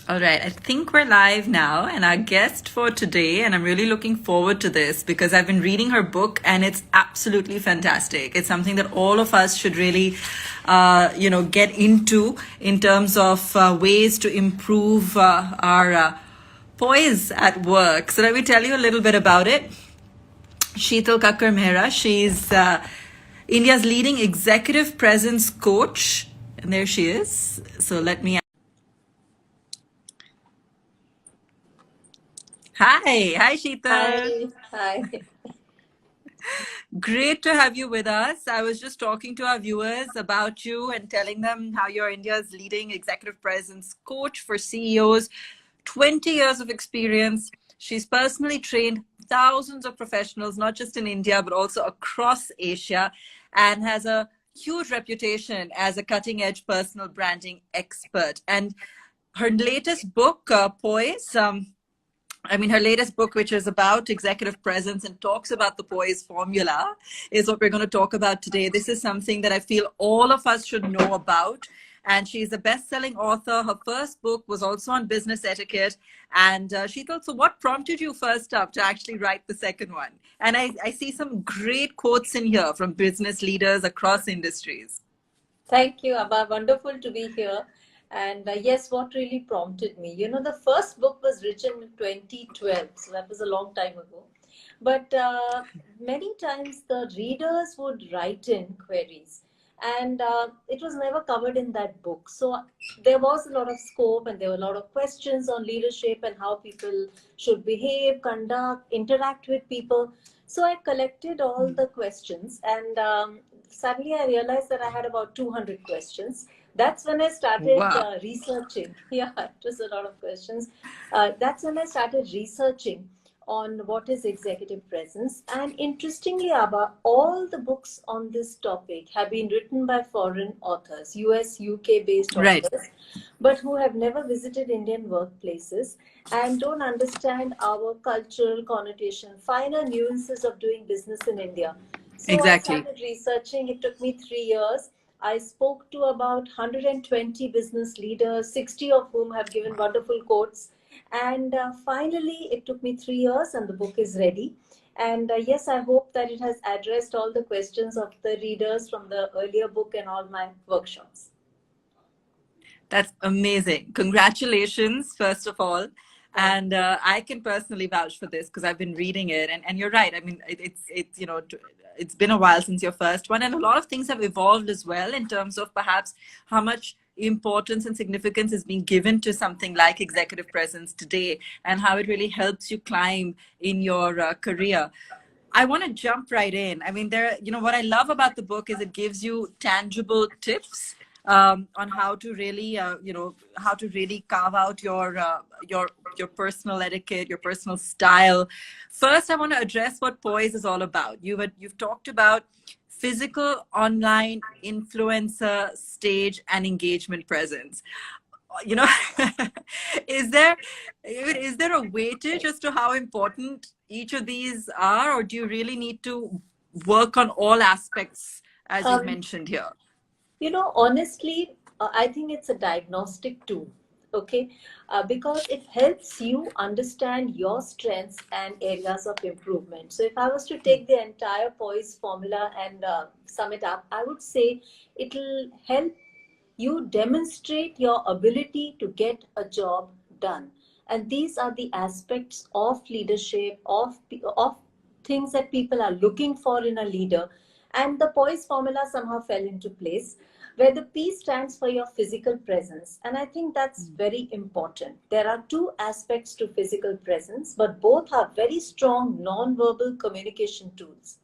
All right, I think we're live now, and our guest for today, and I'm really looking forward to this because I've been reading her book and it's absolutely fantastic. It's something that all of us should really, get into in terms of ways to improve our poise at work. So let me tell you a little bit about it. Shital Kakkar Mehra, she's India's leading executive presence coach, and there she is. So let me. Hi, Sheetal. Hi, hi. Great to have you with us. I was just talking to our viewers about you and telling them how you're India's leading executive presence coach for CEOs, 20 years of experience. She's personally trained thousands of professionals, not just in India, but also across Asia, and has a huge reputation as a cutting edge personal branding expert. And her latest book, Poise, her latest book, which is about executive presence and talks about the poise formula, is what we're going to talk about today. This is something that I feel all of us should know about. And she's a best-selling author. Her first book was also on business etiquette. And she thought, so what prompted you first up to actually write the second one? And I see some great quotes in here from business leaders across industries. Thank you, Aabha. Wonderful to be here. And yes, what really prompted me? The first book was written in 2012, so that was a long time ago. But many times the readers would write in queries, and it was never covered in that book. So there was a lot of scope, and there were a lot of questions on leadership and how people should behave, conduct, interact with people. So I collected all the questions, and suddenly I realized that I had about 200 questions. That's when I started Wow. researching. Yeah, it was a lot of questions. That's when I started researching on what is executive presence. And interestingly, Abba, all the books on this topic have been written by foreign authors, US, UK based Right. authors, but who have never visited Indian workplaces and don't understand our cultural connotation, finer nuances of doing business in India. So I Exactly. started researching. It took me 3 years. I spoke to about 120 business leaders, 60 of whom have given wonderful quotes. And finally, it took me 3 years, and the book is ready. And yes, I hope that it has addressed all the questions of the readers from the earlier book and all my workshops. That's amazing. Congratulations, first of all. Thank And you. I can personally vouch for this because I've been reading it. And you're right. I mean, it's been a while since your first one. And a lot of things have evolved as well in terms of perhaps how much importance and significance is being given to something like executive presence today and how it really helps you climb in your career. I want to jump right in. I mean, what I love about the book is it gives you tangible tips on how to really, how to really carve out your personal etiquette, your personal style. First, I want to address what poise is all about. You've talked about physical, online, influencer, stage, and engagement presence. You know, is there is there a weightage as to how important each of these are, or do you really need to work on all aspects as you've Um, mentioned here? Honestly, I think it's a diagnostic tool, okay? Because it helps you understand your strengths and areas of improvement. So, if I was to take the entire poise formula and sum it up, I would say it'll help you demonstrate your ability to get a job done. And these are the aspects of leadership, of things that people are looking for in a leader. And the poise formula somehow fell into place, where the P stands for your physical presence. And I think that's very important. There are two aspects to physical presence, but both are very strong non-verbal communication tools.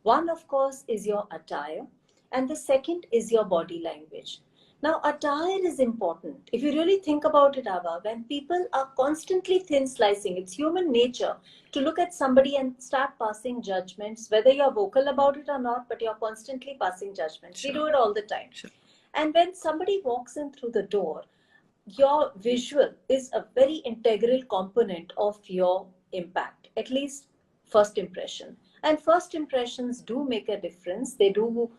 One, of course, is your attire, and the second is your body language. Now, attire is important. If you really think about it, Ava, when people are constantly thin slicing, it's human nature to look at somebody and start passing judgments, whether you're vocal about it or not, but you're constantly passing judgments. We Sure, do it all the time. sure. And when somebody walks in through the door, your visual is a very integral component of your impact, at least first impression. And first impressions do make a difference. They do,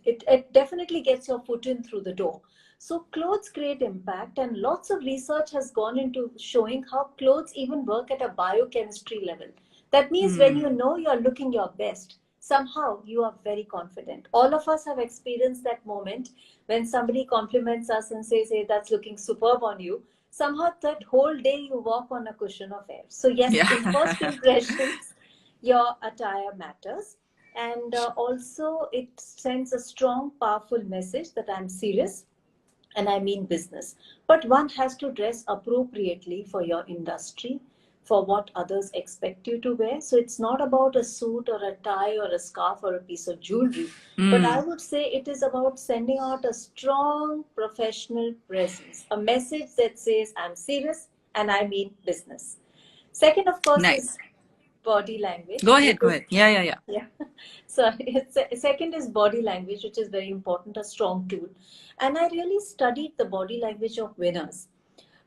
it definitely gets your foot in through the door. So clothes create impact, and lots of research has gone into showing how clothes even work at a biochemistry level. That means when you know you're looking your best, somehow you are very confident. All of us have experienced that moment when somebody compliments us and says, "Hey, that's looking superb on you." Somehow that whole day you walk on a cushion of air. So yes, Yeah. in first impressions, your attire matters. And also it sends a strong, powerful message that I'm serious and I mean business. But one has to dress appropriately for your industry, for what others expect you to wear. So it's not about a suit or a tie or a scarf or a piece of jewelry. But I would say it is about sending out a strong professional presence, a message that says, I'm serious and I mean business. Second, of course, Nice. is body language, Go which ahead. Go is ahead. Yeah. Yeah. Yeah. yeah. So second is body language, which is very important, a strong tool. And I really studied the body language of winners,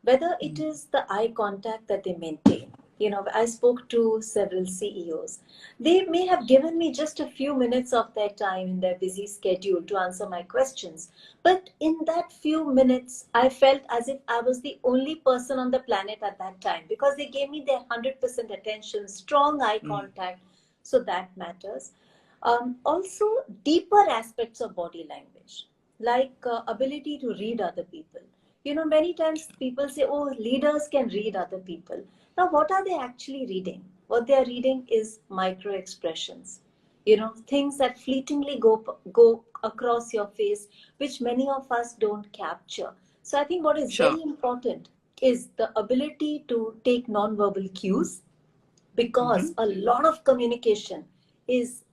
whether it is the eye contact that they maintain. You know, I spoke to several CEOs. They may have given me just a few minutes of their time in their busy schedule to answer my questions. But in that few minutes, I felt as if I was the only person on the planet at that time because they gave me their 100% attention, strong eye contact. So that matters. Also, deeper aspects of body language, like ability to read other people. You know, many times people say, oh, leaders can read other people. Now, what are they actually reading? What they are reading is micro expressions. You know, things that fleetingly go across your face, which many of us don't capture. So I think what is Sure. very important is the ability to take non-verbal cues, because a lot of communication is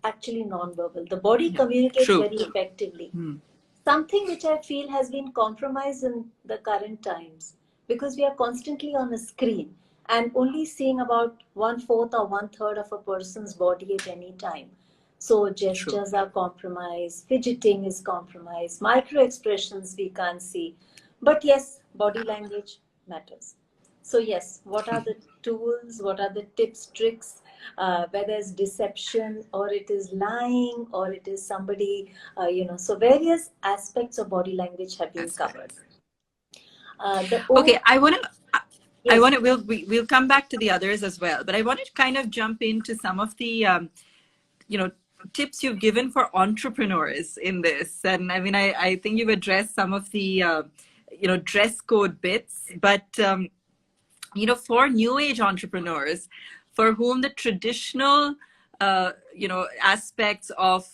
actually non-verbal. The body Yeah. communicates True. very effectively. Something which I feel has been compromised in the current times, because we are constantly on a screen and only seeing about one fourth or one third of a person's body at any time. So True. gestures are compromised, fidgeting is compromised, micro expressions we can't see. But yes, body language matters. So yes, what are the tools? What are the tips, tricks? Whether it's deception or it is lying or it is somebody, so various aspects of body language have been covered. Aspects. The Okay. oh I yes, want to. We'll come back to the others as well, but I wanted to kind of jump into some of the you know tips you've given for entrepreneurs in this. And I mean, I think you've addressed some of the dress code bits, but for new age entrepreneurs for whom the traditional aspects of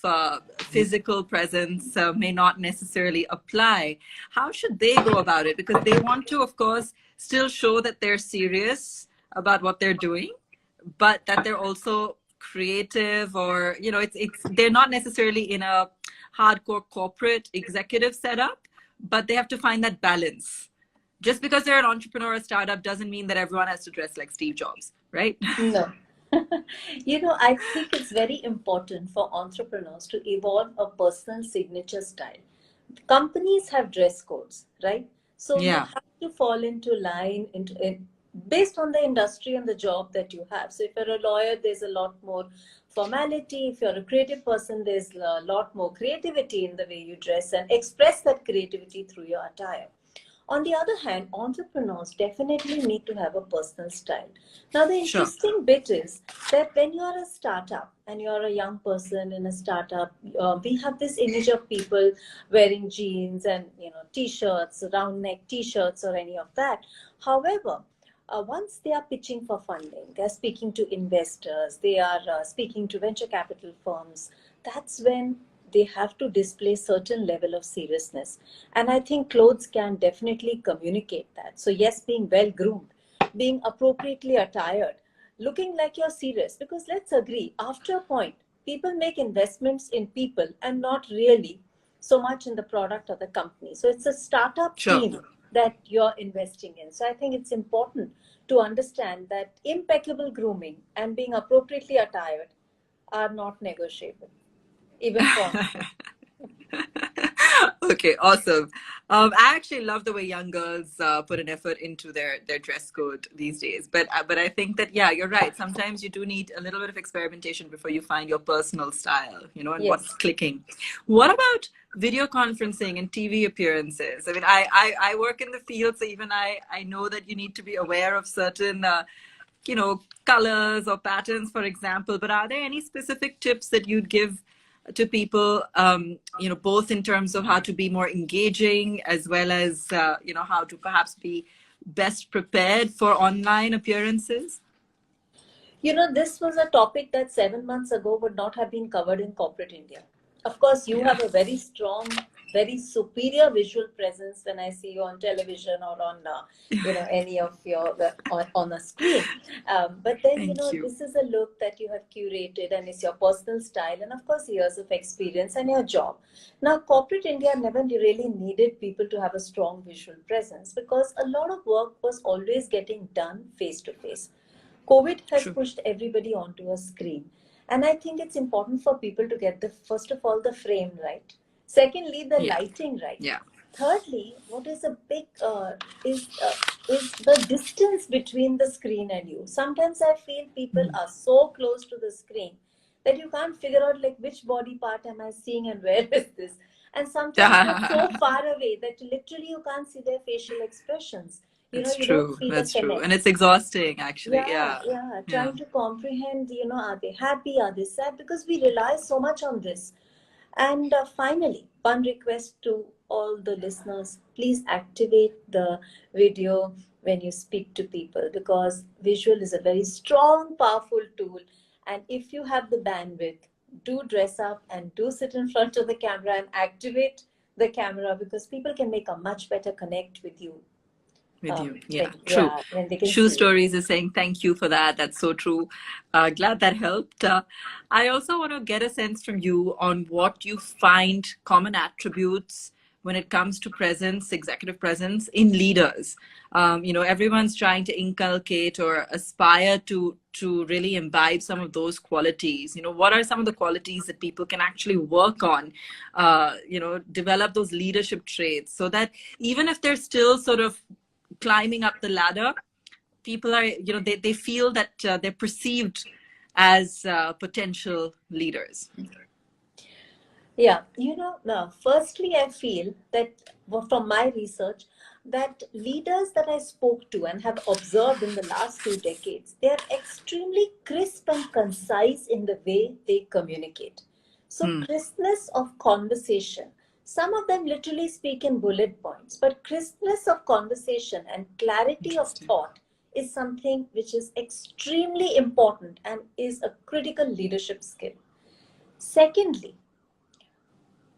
physical presence may not necessarily apply, how should they go about it? Because they want to, of course, still show that they're serious about what they're doing, but that they're also creative, or it's they're not necessarily in a hardcore corporate executive setup, but they have to find that balance. Just because they're an entrepreneur or startup doesn't mean that everyone has to dress like Steve Jobs, right? no. I think it's very important for entrepreneurs to evolve a personal signature style. Companies have dress codes, right? So you Yeah, have to fall into line based on the industry and the job that you have. So if you're a lawyer, there's a lot more formality. If you're a creative person, there's a lot more creativity in the way you dress and express that creativity through your attire. On the other hand, entrepreneurs definitely need to have a personal style. Now, the sure. interesting bit is that when you are a startup and you're a young person in a startup, we have this image of people wearing jeans and t-shirts, round neck t-shirts, or any of that. However, once they are pitching for funding, they're speaking to investors, they are speaking to venture capital firms, that's when they have to display certain level of seriousness. And I think clothes can definitely communicate that. So yes, being well groomed, being appropriately attired, looking like you're serious, because let's agree, after a point, people make investments in people and not really so much in the product or the company. So it's a startup Sure. team that you're investing in. So I think it's important to understand that impeccable grooming and being appropriately attired are not negotiable, even for Okay, awesome. I actually love the way young girls put an effort into their dress code these days. But I think that, yeah, you're right. Sometimes you do need a little bit of experimentation before you find your personal style, and what's Yes. clicking. What about video conferencing and TV appearances? I mean, I work in the field, so even I know that you need to be aware of certain colors or patterns, for example. But are there any specific tips that you'd give to people, both in terms of how to be more engaging as well as, how to perhaps be best prepared for online appearances? This was a topic that 7 months ago would not have been covered in corporate India. Of course, you Yeah. have a very strong, very superior visual presence when I see you on television or on, any of your on a screen. But then, Thank you. this is a look that you have curated and it's your personal style, and of course, years of experience and your job. Now, corporate India never really needed people to have a strong visual presence because a lot of work was always getting done face to face. COVID has True. pushed everybody onto a screen. And I think it's important for people to get first of all, the frame right. Secondly, the Yeah. lighting right. Yeah. Thirdly, what is a big is the distance between the screen and you. Sometimes I feel people Mm. are so close to the screen that you can't figure out like which body part am I seeing and where is this. And sometimes they're so far away that literally you can't see their facial expressions. That's You don't true. feel a That's true. And connect. it's exhausting, actually. Yeah, Yeah. yeah. Yeah. Trying to comprehend, are they happy? Are they sad? Because we rely so much on this. And finally, one request to all the listeners, please activate the video when you speak to people because visual is a very strong, powerful tool. And if you have the bandwidth, do dress up and do sit in front of the camera and activate the camera because people can make a much better connect with you With you. Yeah, when, true. yeah, when they can Shoe see you. Stories is saying thank you for that. That's so true. Glad that helped. I also want to get a sense from you on what you find common attributes when it comes to presence, executive presence in leaders. Everyone's trying to inculcate or aspire to really imbibe some of those qualities. What are some of the qualities that people can actually work on? Develop those leadership traits so that even if they're still sort of climbing up the ladder, people are, they feel that they're perceived as potential leaders. Yeah, now, firstly, I feel that from my research, that leaders that I spoke to and have observed in the last 2 decades, they are extremely crisp and concise in the way they communicate. So, Hmm. crispness of conversation. Some of them literally speak in bullet points, but crispness of conversation and clarity of Interesting. thought is something which is extremely important and is a critical leadership skill. Secondly,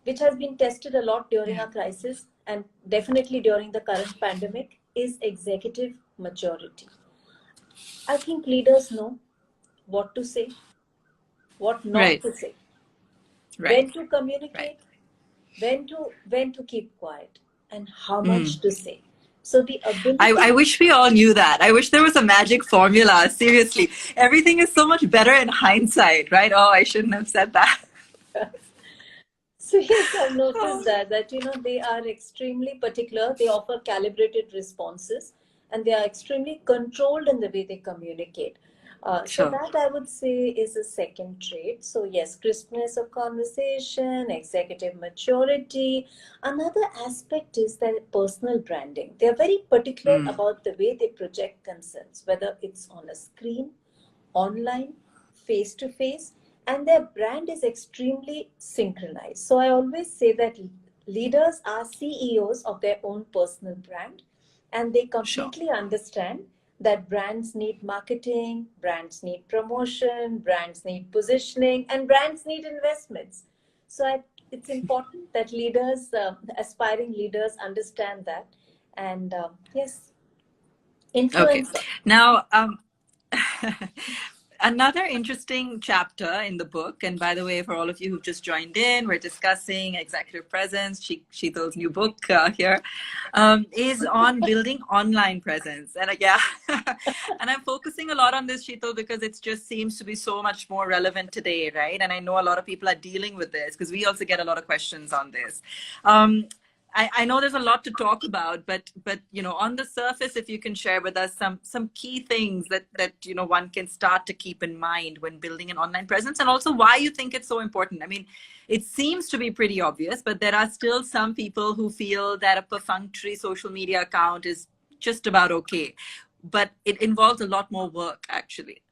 which has been tested a lot during Yeah. our crisis and definitely during the current pandemic, is executive maturity. I think leaders know what to say, what not Right. to say, Right. when to Right. communicate, when to keep quiet, and how Hmm. much to say. So the I ability. wish we all knew that. I wish there was a magic formula. Seriously, everything is so much better in hindsight, right? Oh, I shouldn't have said that. So yes, I've noticed that they are extremely particular. They offer calibrated responses, and they are extremely controlled in the way they communicate. So Sure. that I would say is a second trait. So yes, crispness of conversation, executive maturity. Another aspect is their personal branding. They are very particular Hmm. about the way they project themselves, whether it's on a screen, online, face to face, and their brand is extremely synchronized. So I always say that leaders are CEOs of their own personal brand, and they Sure. completely understand that brands need marketing, brands need promotion, brands need positioning, and brands need investments. So it's important that leaders, aspiring leaders, understand that. And yes, Okay. influencer. Now, Another interesting chapter in the book, and by the way, for all of you who've just joined in, we're discussing executive presence, Shital's new book here, is on building online presence. And yeah, and I'm focusing a lot on this, Shital, because it just seems to be so much more relevant today, right? And I know a lot of people are dealing with this because we also get a lot of questions on this. I know there's a lot to talk about, but on the surface, if you can share with us some key things that one can start to keep in mind when building an online presence, and also why you think it's so important. I mean, it seems to be pretty obvious, but there are still some people who feel that a perfunctory social media account is just about okay, but it involves a lot more work, actually.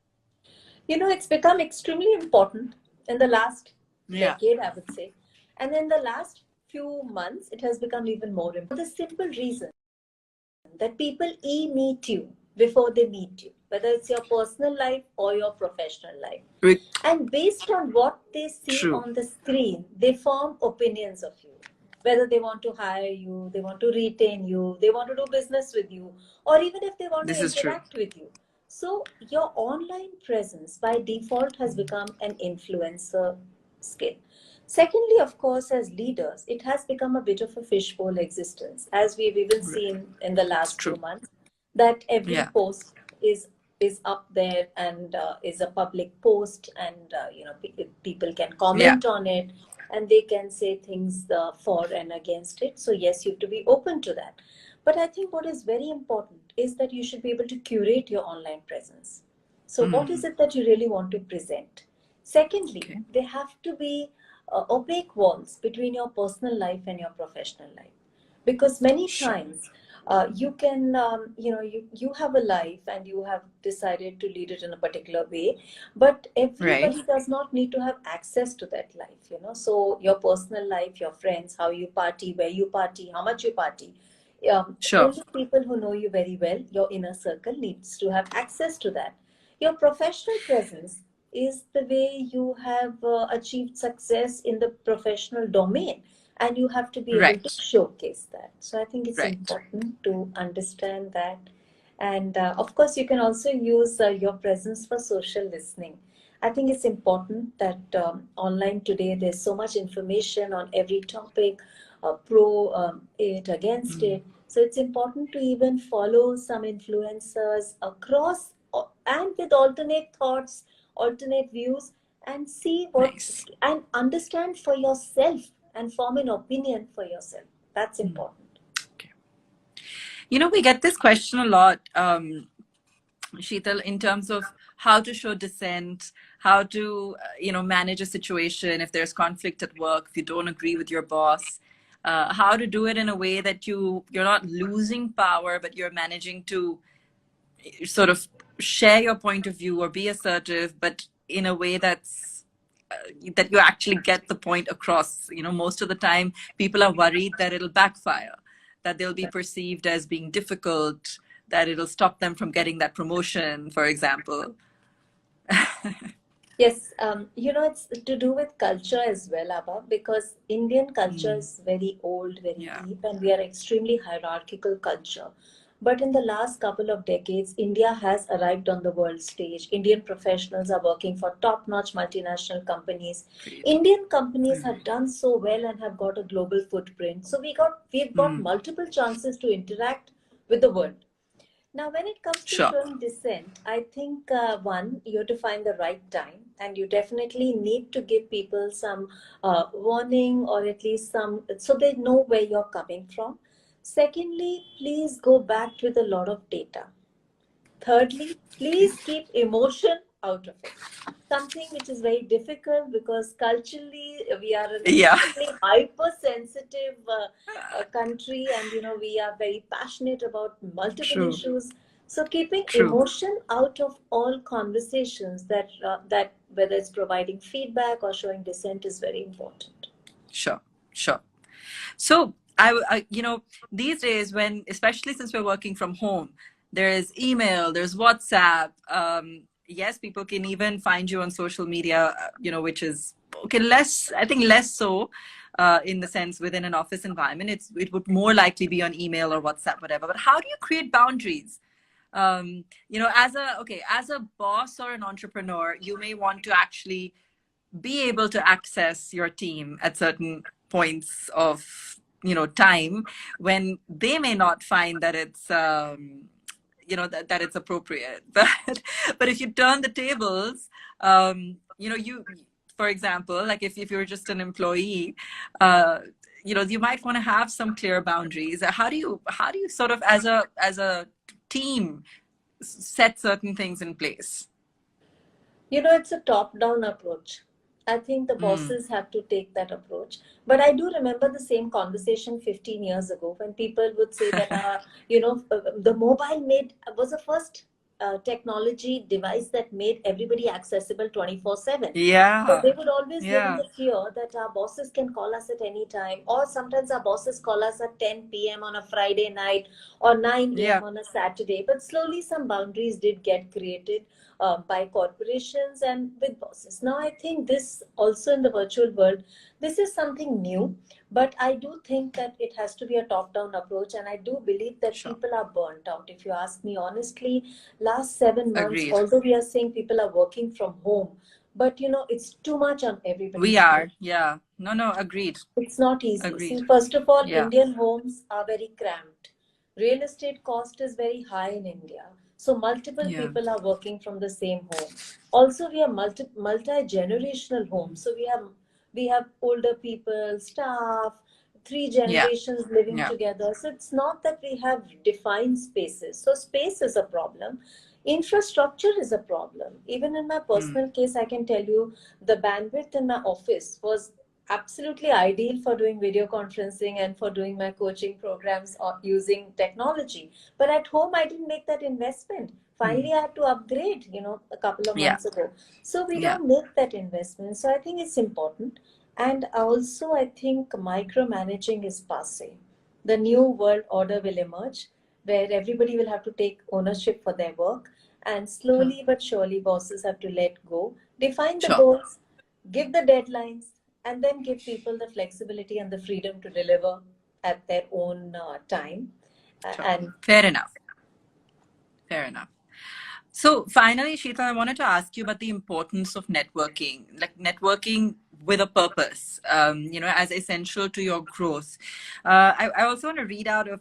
It's become extremely important in the last Yeah. decade, I would say. And in the last few months, it has become even more important. For the simple reason that people meet you before they meet you, whether it's your personal life or your professional life. And based on what they see True. on the screen, they form opinions of you. Whether they want to hire you, they want to retain you, they want to do business with you, or even if they want This to is true. interact with you. So your online presence by default has become an influencer skill. Secondly, of course, as leaders, it has become a bit of a fishbowl existence, as we've even seen in the It's last few true. months, that every Yeah. post is up there and is a public post, and people can Yeah. comment on it and they can say things for and against it. So yes, you have to be open to that. But I think what is very important is that you should be able to curate your online presence. So what is it that you really want to present? Secondly, Okay. there have to be opaque walls between your personal life and your professional life, because many Sure. times you can you have a life and you have decided to lead it in a particular way, but Right. everybody does not need to have access to that life. So your personal life, your friends, how you party, where you party, how much you party, Sure. only people who know you very well, your inner circle, needs to have access to that. Your professional presence is the way you have achieved success in the professional domain, and you have to be able to Right. showcase that. So I think it's Right. important to understand that. And of course, you can also use your presence for social listening. I think it's important that online today there's so much information on every topic, pro it, against it. So it's important to even follow some influencers across and with alternate thoughts, alternate views, and see what Nice. and understand for yourself and form an opinion for yourself. That's important. Okay. We get this question a lot, Sheetal, in terms of how to show dissent, how to, manage a situation if there's conflict at work, if you don't agree with your boss, how to do it in a way that you're not losing power, but you're managing to sort of share your point of view or be assertive, but in a way that you actually get the point across. Most of the time people are worried that it'll backfire, that they'll be perceived as being difficult, that it'll stop them from getting that promotion, for example. Yes, it's to do with culture as well, Abha, because Indian culture is very old, very Yeah. deep, and we are extremely hierarchical culture. But in the last couple of decades, India has arrived on the world stage. Indian professionals are working for top-notch multinational companies. Great. Indian companies have done so well and have got a global footprint. So we've got multiple chances to interact with the world. Now, when it comes to Sure. showing dissent, I think one, you have to find the right time, and you definitely need to give people some warning, or at least some, so they know where you're coming from. Secondly, please go back with a lot of data. Thirdly, Okay. please keep emotion out of it. Something which is very difficult because culturally we are an Yeah. extremely hypersensitive country, and we are very passionate about multiple True. issues. So keeping True. emotion out of all conversations, that whether it's providing feedback or showing dissent, is very important. Sure. Sure. So these days, especially since we're working from home, there is email, there's WhatsApp. Yes, people can even find you on social media, which is okay, I think less so in the sense within an office environment. It would more likely be on email or WhatsApp, whatever. But how do you create boundaries? as a boss or an entrepreneur, you may want to actually be able to access your team at certain points of time when they may not find that it's that it's appropriate. But if you turn the tables, you for example, like if you're just an employee, uh, you might want to have some clear boundaries. How do you sort of as a team set certain things in place? It's a top-down approach. I think the Mm. bosses have to take that approach. But I do remember the same conversation 15 years ago when people would say that, the mobile made was the first technology device that made everybody accessible 24/7. So Yeah. they would always live in Yeah. the fear that our bosses can call us at any time, or sometimes our bosses call us at 10 p.m. on a Friday night or 9 a.m. Yeah. on a Saturday. But slowly some boundaries did get created by corporations and with bosses. Now, I think this also in the virtual world, this is something new, but I do think that it has to be a top down approach. And I do believe that Sure. people are burnt out. If you ask me honestly, last 7 months, Agreed. although we are saying people are working from home, but it's too much on We everybody's plate. are. Yeah. No, no, agreed. It's not easy. Agreed. See, first of all, Yeah. Indian homes are very cramped. Real estate cost is very high in India. So multiple Yeah. people are working from the same home. Also, we are multi-generational homes. So we have older people, staff, three Yeah. generations living Yeah. together. So it's not that we have defined spaces. So space is a problem. Infrastructure is a problem. Even in my Mm. personal case, I can tell you the bandwidth in my office was absolutely ideal for doing video conferencing and for doing my coaching programs or using technology. But at home, I didn't make that investment. Mm. Finally, I had to upgrade, a couple of Yeah. months ago. So we Yeah. don't make that investment. So I think it's important. And also, I think micromanaging is passé. The new world order will emerge where everybody will have to take ownership for their work. And Sure. slowly but surely, bosses have to let go, define the Sure. goals, give the deadlines, and then give people the flexibility and the freedom to deliver at their own time. Sure. And Fair enough. Fair enough. So finally, Sheetal, I wanted to ask you about the importance of networking, like networking with a purpose, as essential to your growth. I also want to read out of,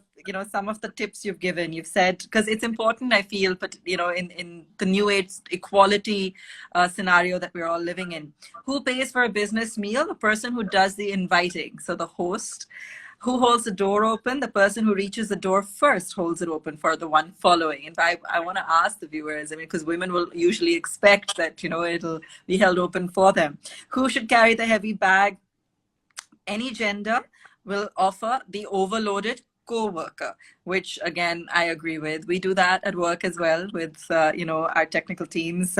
some of the tips you've given. You've said, because it's important, I feel, but, in the new age equality scenario that we're all living in. Who pays for a business meal? The person who does the inviting. So the host. Who holds the door open? The person who reaches the door first holds it open for the one following. And I want to ask the viewers, I mean, because women will usually expect that, it'll be held open for them. Who should carry the heavy bag? Any gender will offer the overloaded co-worker, which again I agree with. We do that at work as well with our technical teams.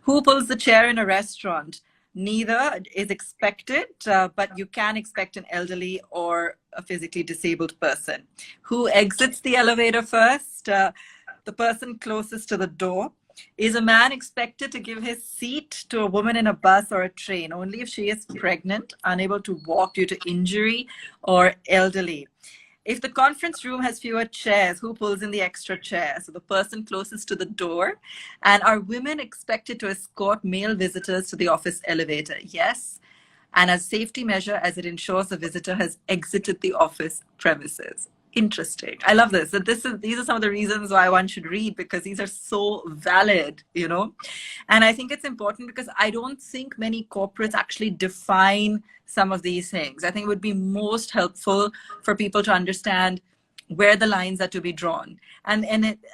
Who pulls the chair in a restaurant? Neither is expected, but you can expect an elderly or a physically disabled person. Who exits the elevator first? The person closest to the door. Is a man expected to give his seat to a woman in a bus or a train only if she is pregnant, unable to walk due to injury, or elderly? If the conference room has fewer chairs, who pulls in the extra chair? So the person closest to the door. And are women expected to escort male visitors to the office elevator? Yes. And as safety measure, as it ensures the visitor has exited the office premises. Interesting. I love this. These are some of the reasons why one should read, because these are so valid. And I think it's important because I don't think many corporates actually define some of these things. I think it would be most helpful for people to understand where the lines are to be drawn. And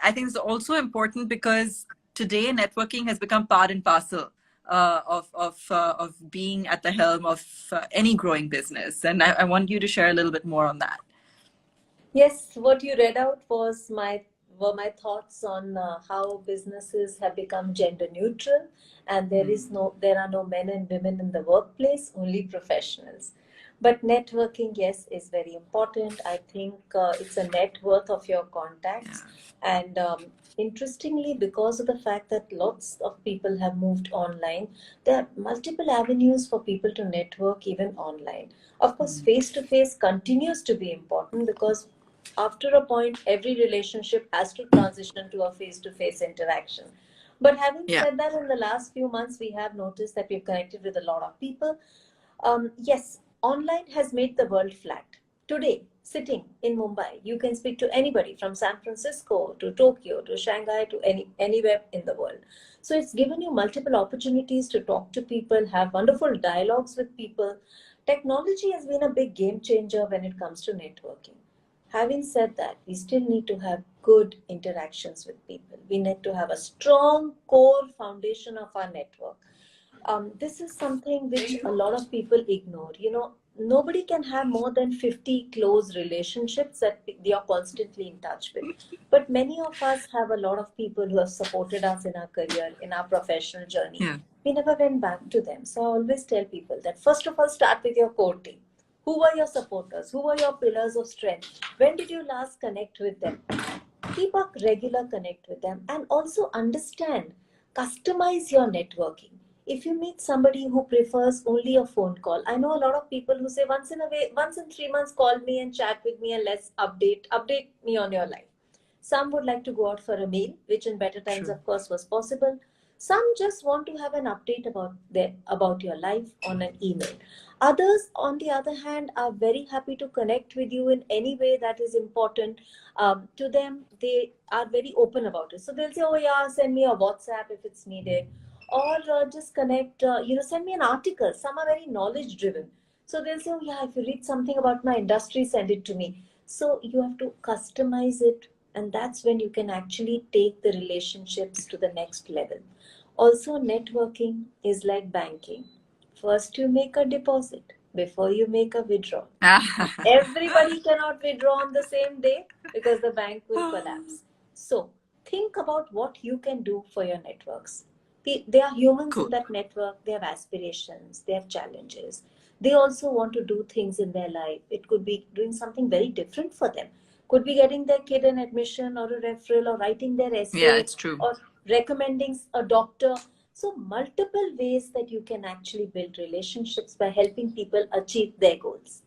I think it's also important because today networking has become part and parcel of being at the helm of any growing business. And I want you to share a little bit more on that. yes, what you read out were my thoughts on how businesses have become gender neutral, and there are no men and women in the workplace, only professionals. But networking, yes, is very important. I think it's a net worth of your contacts, Yeah. and interestingly, because of the fact that lots of people have moved online, there are multiple avenues for people to network even online. Of course, Mm. face to face continues to be important because After a point, every relationship has to transition to a face-to-face interaction. But having Yeah. said that, in the last few months, we have noticed that we've connected with a lot of people. Yes, online has made the world flat. Today, sitting in Mumbai, you can speak to anybody from San Francisco to Tokyo to Shanghai to anywhere in the world. So it's given you multiple opportunities to talk to people, have wonderful dialogues with people. Technology has been a big game changer when it comes to networking. Having said that, we still need to have good interactions with people. We need to have a strong core foundation of our network. This is something which a lot of people ignore. Nobody can have more than 50 close relationships that they are constantly in touch with. But many of us have a lot of people who have supported us in our career, in our professional journey. Yeah. We never went back to them. So I always tell people that first of all, start with your core team. Who were your supporters? Who were your pillars of strength? When did you last connect with them? Keep a regular connect with them and also understand, customize your networking. If you meet somebody who prefers only a phone call, I know a lot of people who say once in 3 months, call me and chat with me and let's update me on your life. Some would like to go out for a meal, which in better times, True. of course, was possible. Some just want to have an update about your life on an email. Others, on the other hand, are very happy to connect with you in any way that is important to them. They are very open about it. So they'll say, "Oh yeah, send me a WhatsApp if it's needed," or just connect. Send me an article. Some are very knowledge driven. So they'll say, "Oh yeah, if you read something about my industry, send it to me." So you have to customize it, and that's when you can actually take the relationships to the next level. Also, networking is like banking. First, you make a deposit before you make a withdrawal. Everybody cannot withdraw on the same day because the bank will collapse. So, think about what you can do for your networks. They are humans in Cool. that network, they have aspirations, they have challenges. They also want to do things in their life. It could be doing something very different for them. Could be getting their kid an admission or a referral or writing their Yeah, essay it's true. or recommending a doctor. So, multiple ways that you can actually build relationships by helping people achieve their goals.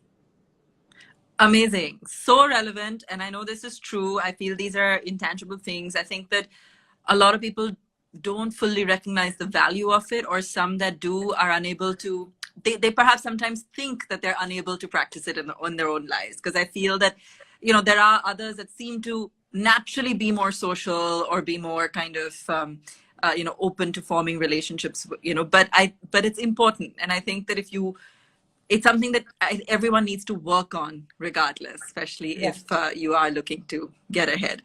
Amazing. So relevant. And I know this is true. I feel these are intangible things. I think that a lot of people don't fully recognize the value of it, or some that do are unable to. They perhaps sometimes think that they're unable to practice it in their own lives. Because I feel that, there are others that seem to naturally be more social or be more kind of, open to forming relationships, but it's important. And I think that it's something that everyone needs to work on regardless, especially Yeah. if you are looking to get ahead.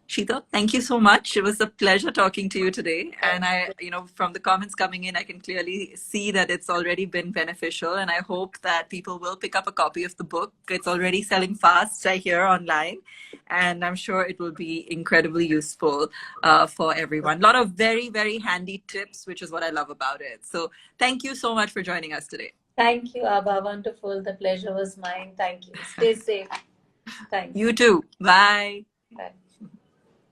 Shita, thank you so much. It was a pleasure talking to you today. And from the comments coming in, I can clearly see that it's already been beneficial. And I hope that people will pick up a copy of the book. It's already selling fast, I hear, online. And I'm sure it will be incredibly useful for everyone. A lot of very, very handy tips, which is what I love about it. So thank you so much for joining us today. Thank you, Abha. Wonderful. The pleasure was mine. Thank you. Stay safe. Thanks. You too. Bye. Bye.